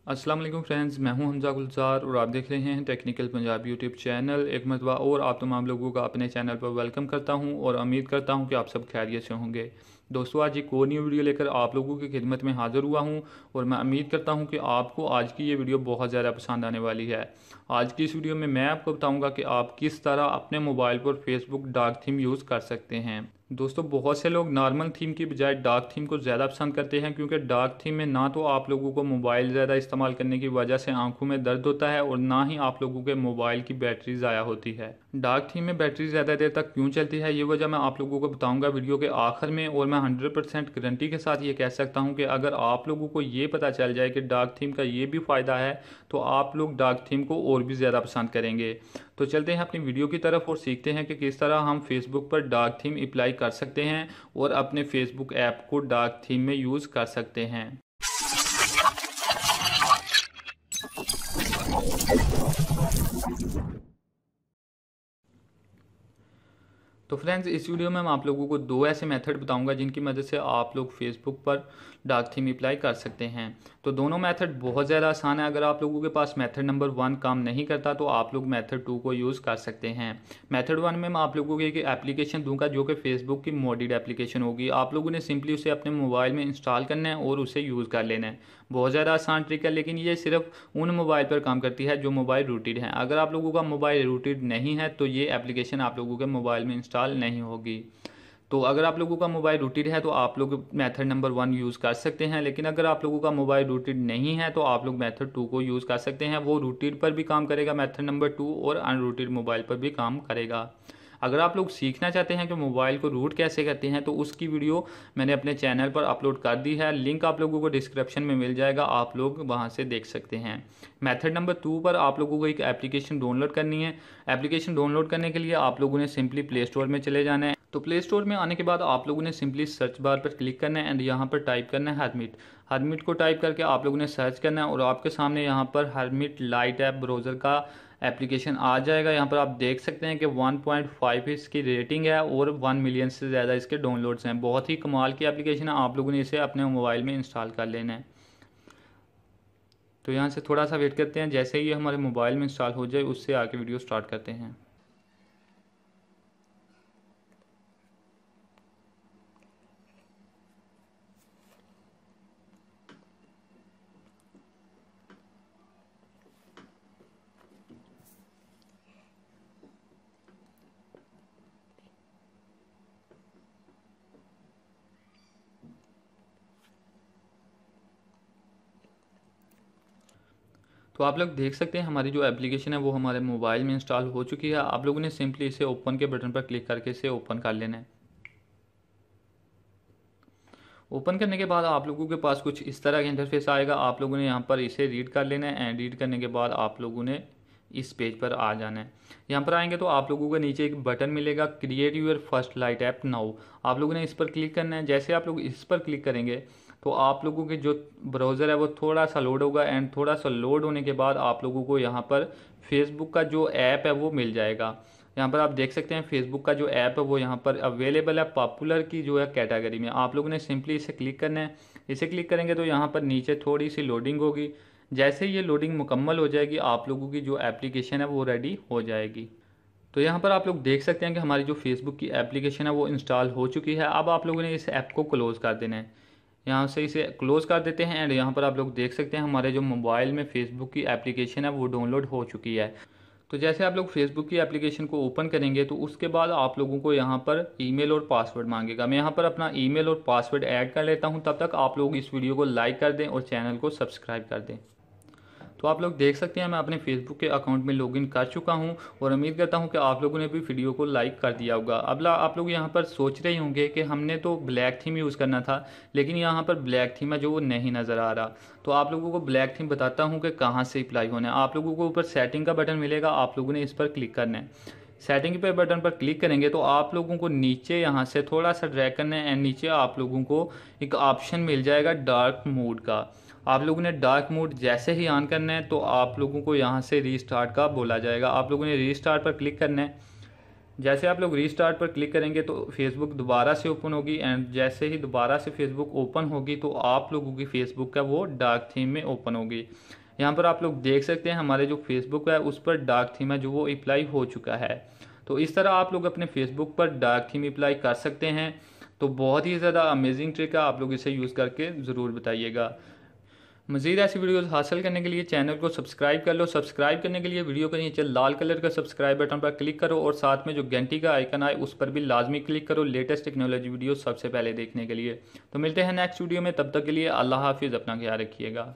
अस्सलाम वालेकुम फ्रेंड्स, मैं हूं हमजा गुलजार और आप देख रहे हैं टेक्निकल पंजाबी यूट्यूब चैनल। एक मरतबा और आप तमाम लोगों का अपने चैनल पर वेलकम करता हूं और उम्मीद करता हूं कि आप सब खैरियत से होंगे। दोस्तों, आज एक और न्यू वीडियो लेकर आप लोगों की खिदमत में हाज़िर हुआ हूं और मैं उम्मीद करता हूं कि आपको आज की ये वीडियो बहुत ज़्यादा पसंद आने वाली है। आज की इस वीडियो में मैं आपको बताऊँगा कि आप किस तरह अपने मोबाइल पर फेसबुक डार्क थीम यूज़ कर सकते हैं। दोस्तों, बहुत से लोग नॉर्मल थीम की बजाय डार्क थीम को ज़्यादा पसंद करते हैं, क्योंकि डार्क थीम में ना तो आप लोगों को मोबाइल ज़्यादा इस्तेमाल करने की वजह से आंखों में दर्द होता है और ना ही आप लोगों के मोबाइल की बैटरी ज़ाया होती है। डार्क थीम में बैटरी ज़्यादा देर तक क्यों चलती है, ये वजह मैं आप लोगों को बताऊंगा वीडियो के आखिर में। और मैं 100% गारंटी के साथ ये कह सकता हूँ कि अगर आप लोगों को ये पता चल जाए कि डार्क थीम का ये भी फ़ायदा है, तो आप लोग डार्क थीम को और भी ज़्यादा पसंद करेंगे। तो चलते हैं अपनी वीडियो की तरफ और सीखते हैं कि किस तरह हम फेसबुक पर डार्क थीम अप्लाई कर सकते हैं और अपने फेसबुक ऐप को डार्क थीम में यूज़ कर सकते हैं। तो फ्रेंड्स, इस वीडियो में मैं आप लोगों को दो ऐसे मेथड बताऊंगा जिनकी मदद से आप लोग फेसबुक पर डार्क थीम अप्लाई कर सकते हैं। तो दोनों मेथड बहुत ज़्यादा आसान है। अगर आप लोगों के पास मेथड नंबर 1 काम नहीं करता तो आप लोग मेथड 2 को यूज़ कर सकते हैं। मेथड 1 में मैं आप लोगों को एक एप्लीकेशन दूंगा जो कि फेसबुक की मोडेड एप्लीकेशन होगी। आप लोगों ने सिंपली उसे अपने मोबाइल में इंस्टॉल करना है और उसे यूज़ कर लेना है। बहुत ज़्यादा आसान ट्रिक है, लेकिन ये सिर्फ उन मोबाइल पर काम करती है जो मोबाइल रूटेड हैं। अगर आप लोगों का मोबाइल रूटेड नहीं है तो ये एप्लीकेशन आप लोगों के मोबाइल में इंस्टॉल नहीं होगी। तो अगर आप लोगों का मोबाइल रूटेड है तो आप लोग मेथड नंबर 1 यूज़ कर सकते हैं, लेकिन अगर आप लोगों का मोबाइल रूटेड नहीं है तो आप लोग मेथड 2 को यूज़ कर सकते हैं। वो रूटेड पर भी काम करेगा मेथड नंबर 2, और अनरूटेड मोबाइल पर भी काम करेगा। अगर आप लोग सीखना चाहते हैं कि मोबाइल को रूट कैसे करते हैं तो उसकी वीडियो मैंने अपने चैनल पर अपलोड कर दी है। लिंक आप लोगों को डिस्क्रिप्शन में मिल जाएगा, आप लोग वहां से देख सकते हैं। मेथड नंबर 2 पर आप लोगों को एक एप्लीकेशन डाउनलोड करनी है। एप्लीकेशन डाउनलोड करने के लिए आप लोगों ने सिंपली प्ले स्टोर में चले जाना है। तो प्ले स्टोर में आने के बाद आप लोगों ने सिंपली सर्च बार पर क्लिक करना है एंड यहाँ पर टाइप करना है हरमिट। हरमिट को टाइप करके आप लोगों ने सर्च करना है और आपके सामने यहाँ पर हरमिट लाइट ऐप ब्राउज़र का एप्लीकेशन आ जाएगा। यहाँ पर आप देख सकते हैं कि 1.5 इसकी रेटिंग है और 1 मिलियन से ज़्यादा इसके डाउनलोड्स हैं। बहुत ही कमाल की एप्लीकेशन है, आप लोगों ने इसे अपने मोबाइल में इंस्टॉल कर लेना है। तो यहाँ से थोड़ा सा वेट करते हैं, जैसे ही हमारे मोबाइल में इंस्टॉल हो जाए उससे आके वीडियो स्टार्ट करते हैं। तो आप लोग देख सकते हैं हमारी जो एप्लीकेशन है वो हमारे मोबाइल में इंस्टॉल हो चुकी है। आप लोगों ने सिंपली इसे ओपन के बटन पर क्लिक करके इसे ओपन कर लेना है। ओपन करने के बाद आप लोगों के पास कुछ इस तरह का इंटरफेस आएगा। आप लोगों ने यहाँ पर इसे रीड कर लेना है एंड रीड करने के बाद आप लोगों ने इस पेज पर आ जाना है। यहाँ पर आएंगे तो आप लोगों को नीचे एक बटन मिलेगा, create your first light app now. आप लोगों ने इस पर क्लिक करना है। जैसे आप लोग इस पर क्लिक करेंगे तो आप लोगों के जो ब्राउज़र है वो थोड़ा सा लोड होगा एंड थोड़ा सा लोड होने के बाद आप लोगों को यहाँ पर फेसबुक का जो ऐप है वो मिल जाएगा। यहाँ पर आप देख सकते हैं फेसबुक का जो ऐप है वो यहाँ पर अवेलेबल है पॉपुलर की जो है कैटेगरी में। आप लोगों ने सिंपली इसे क्लिक करना है। इसे क्लिक करेंगे तो यहाँ पर नीचे थोड़ी सी लोडिंग होगी। जैसे ही ये लोडिंग मुकम्मल हो जाएगी आप लोगों की जो एप्लीकेशन है वो रेडी हो जाएगी। तो यहाँ पर आप लोग देख सकते हैं कि हमारी जो फेसबुक की एप्लीकेशन है वो इंस्टॉल हो चुकी है। अब आप लोगों ने इस ऐप को क्लोज़ कर देना है। यहाँ से इसे क्लोज़ कर देते हैं एंड यहाँ पर आप लोग देख सकते हैं हमारे जो मोबाइल में फेसबुक की एप्लीकेशन है वो डाउनलोड हो चुकी है। तो जैसे आप लोग फेसबुक की एप्लीकेशन को ओपन करेंगे तो उसके बाद आप लोगों को यहाँ पर ईमेल और पासवर्ड मांगेगा। मैं यहाँ पर अपना ईमेल और पासवर्ड ऐड कर लेता हूँ। तब तक आप लोग इस वीडियो को लाइक कर दें और चैनल को सब्सक्राइब कर दें। तो आप लोग देख सकते हैं मैं अपने फेसबुक के अकाउंट में लॉगिन कर चुका हूं और उम्मीद करता हूं कि आप लोगों ने भी वीडियो को लाइक कर दिया होगा। अब आप लोग यहां पर सोच रहे होंगे कि हमने तो ब्लैक थीम यूज़ करना था, लेकिन यहां पर ब्लैक थीम है जो वो नहीं नज़र आ रहा। तो आप लोगों को ब्लैक थीम बताता हूँ कि कहाँ से अप्लाई होना है। आप लोगों को ऊपर सेटिंग का बटन मिलेगा, आप लोगों ने इस पर क्लिक करना है। सेटिंग पे बटन पर क्लिक करेंगे तो आप लोगों को नीचे यहाँ से थोड़ा सा ड्रैग करना है एंड नीचे आप लोगों को एक ऑप्शन मिल जाएगा डार्क मोड का। आप लोगों ने डार्क मोड जैसे ही ऑन करना है तो आप लोगों को यहाँ से रीस्टार्ट का बोला जाएगा। आप लोगों ने रीस्टार्ट पर क्लिक करना है। जैसे आप लोग रीस्टार्ट पर क्लिक करेंगे तो फेसबुक दोबारा से ओपन होगी, एंड जैसे ही दोबारा से फेसबुक ओपन होगी तो आप लोगों की फेसबुक का वो डार्क थीम में ओपन होगी। यहाँ पर आप लोग देख सकते हैं हमारे जो फेसबुक है उस पर डार्क थीम है जो वो अप्लाई हो चुका है। तो इस तरह आप लोग अपने फेसबुक पर डार्क थीम अप्लाई कर सकते हैं। तो बहुत ही ज़्यादा अमेजिंग ट्रिक है, आप लोग इसे यूज़ करके ज़रूर बताइएगा। मज़ीद ऐसी वीडियोस हासिल करने के लिए चैनल को सब्सक्राइब कर लो। सब्सक्राइब करने के लिए वीडियो के नीचे लाल कलर का सब्सक्राइब बटन पर क्लिक करो और साथ में जो घंटी का आइकन आए उस पर भी लाजमी क्लिक करो लेटेस्ट टेक्नोलॉजी वीडियो सबसे पहले देखने के लिए। तो मिलते हैं नेक्स्ट वीडियो में, तब तक के लिए अल्लाह हाफिज़, अपना ख्याल रखिएगा।